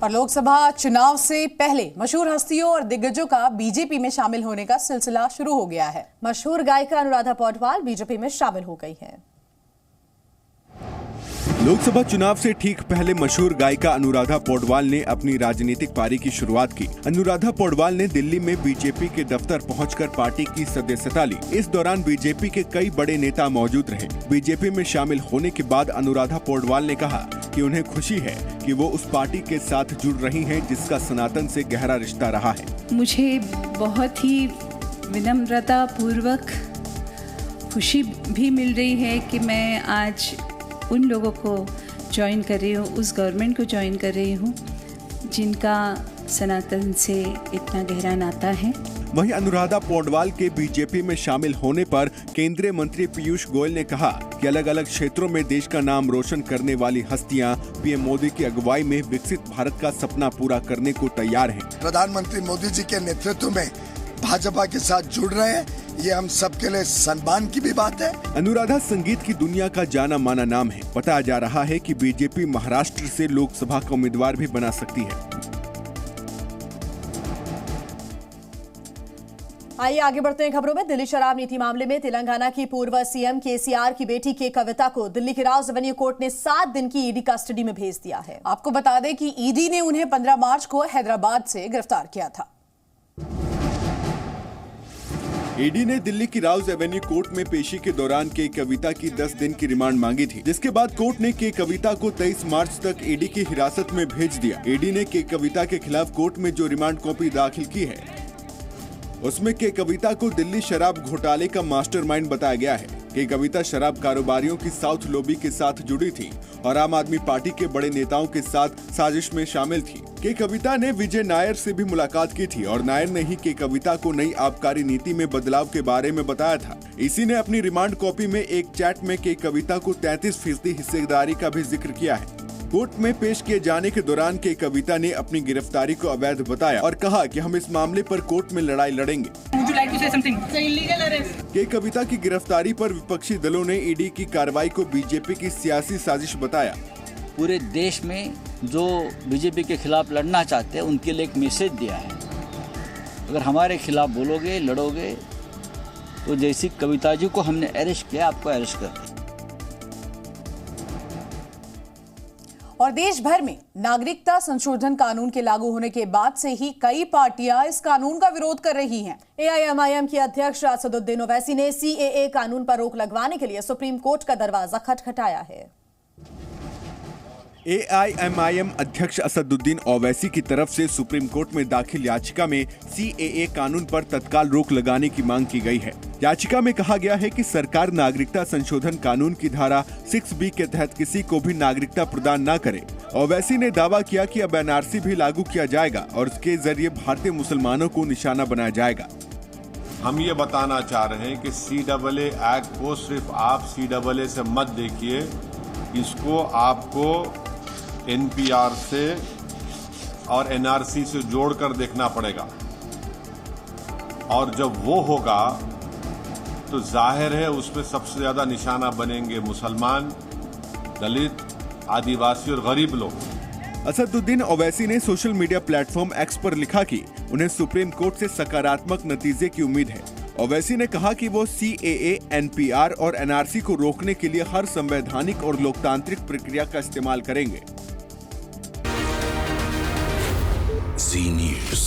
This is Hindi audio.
और लोकसभा चुनाव से पहले मशहूर हस्तियों और दिग्गजों का बीजेपी में शामिल होने का सिलसिला शुरू हो गया है। मशहूर गायिका अनुराधा पौडवाल बीजेपी में शामिल हो गई हैं। लोकसभा चुनाव से ठीक पहले मशहूर गायिका अनुराधा पौडवाल ने अपनी राजनीतिक पारी की शुरुआत की। अनुराधा पौडवाल ने दिल्ली में बीजेपी के दफ्तर पहुंचकर पार्टी की सदस्यता ली। इस दौरान बीजेपी के कई बड़े नेता मौजूद रहे। बीजेपी में शामिल होने के बाद अनुराधा पौडवाल ने कहा कि उन्हें खुशी है कि वो उस पार्टी के साथ जुड़ रही हैं जिसका सनातन से गहरा रिश्ता रहा है। मुझे बहुत ही विनम्रता पूर्वक खुशी भी मिल रही है कि मैं आज उन लोगों को ज्वाइन कर रही हूँ, उस गवर्नमेंट को ज्वाइन कर रही हूँ जिनका सनातन से इतना गहरा नाता है। वहीं अनुराधा पौडवाल के बीजेपी में शामिल होने पर केंद्रीय मंत्री पीयूष गोयल ने कहा कि अलग अलग क्षेत्रों में देश का नाम रोशन करने वाली हस्तियां पीएम मोदी की अगुवाई में विकसित भारत का सपना पूरा करने को तैयार हैं। प्रधानमंत्री मोदी जी के नेतृत्व में भाजपा के साथ जुड़ रहे हैं, ये हम सबके लिए सम्मान की भी बात है। अनुराधा संगीत की दुनिया का जाना माना नाम है। बताया जा रहा है कि बीजेपी महाराष्ट्र से लोकसभा का उम्मीदवार भी बना सकती है। आइए आगे बढ़ते हैं खबरों में। दिल्ली शराब नीति मामले में तेलंगाना की पूर्व सीएम केसीआर की बेटी के कविता को दिल्ली के राउज एवेन्यू कोर्ट ने 7 दिन की ईडी कस्टडी में भेज दिया है। आपको बता दें कि ईडी ने उन्हें 15 मार्च को हैदराबाद से गिरफ्तार किया था। ईडी ने दिल्ली की राउज एवेन्यू कोर्ट में पेशी के दौरान के कविता की 10 दिन की रिमांड मांगी थी, जिसके बाद कोर्ट ने के कविता को 23 मार्च तक ईडी की हिरासत में भेज दिया। ईडी ने के कविता के खिलाफ कोर्ट में जो रिमांड कॉपी दाखिल की है उसमें के कविता को दिल्ली शराब घोटाले का मास्टरमाइंड बताया गया है। के कविता शराब कारोबारियों की साउथ लॉबी के साथ जुड़ी थी और आम आदमी पार्टी के बड़े नेताओं के साथ साजिश में शामिल थी। के कविता ने विजय नायर से भी मुलाकात की थी और नायर ने ही के कविता को नई आबकारी नीति में बदलाव के बारे में बताया था। इसी ने अपनी रिमांड कॉपी में एक चैट में के कविता को 33% हिस्सेदारी का भी जिक्र किया है। कोर्ट में पेश किए जाने के दौरान के कविता ने अपनी गिरफ्तारी को अवैध बताया और कहा कि हम इस मामले पर कोर्ट में लड़ाई लड़ेंगे। के कविता की गिरफ्तारी पर विपक्षी दलों ने ईडी की कार्रवाई को बीजेपी की सियासी साजिश बताया। पूरे देश में जो बीजेपी के खिलाफ लड़ना चाहते हैं उनके लिए एक मैसेज दिया है, अगर हमारे खिलाफ बोलोगे लड़ोगे तो जैसी कविता जी को हमने अरेस्ट किया आपको अरेस्ट कर दें। और देश भर में नागरिकता संशोधन कानून के लागू होने के बाद से ही कई पार्टियां इस कानून का विरोध कर रही हैं। एआईएमआईएम के अध्यक्ष असदुद्दीन ओवैसी ने सीएए कानून पर रोक लगवाने के लिए सुप्रीम कोर्ट का दरवाजा खटखटाया है। एआईएमआईएम अध्यक्ष असदुद्दीन ओवैसी की तरफ से सुप्रीम कोर्ट में दाखिल याचिका में सीएए कानून पर तत्काल रोक लगाने की मांग की गई है। याचिका में कहा गया है कि सरकार नागरिकता संशोधन कानून की धारा 6B के तहत किसी को भी नागरिकता प्रदान न करे। ओवैसी ने दावा किया कि अब एनआरसी भी लागू किया जाएगा और इसके जरिए भारतीय मुसलमानों को निशाना बनाया जाएगा। हम ये बताना चाह रहे हैं कि सीएए एक्ट को सिर्फ आप सीएए से मत देखिए, इसको आपको एनपीआर से और एनआरसी से जोड़कर देखना पड़ेगा और जब वो होगा तो जाहिर है उसमें सबसे ज्यादा निशाना बनेंगे मुसलमान, दलित, आदिवासी और गरीब लोग। असदुद्दीन ओवैसी ने सोशल मीडिया प्लेटफॉर्म एक्स पर लिखा कि उन्हें सुप्रीम कोर्ट से सकारात्मक नतीजे की उम्मीद है। ओवैसी ने कहा कि वो सीएए, एनपीआर और एनआरसी को रोकने के लिए हर संवैधानिक और लोकतांत्रिक प्रक्रिया का इस्तेमाल करेंगे। Zee News.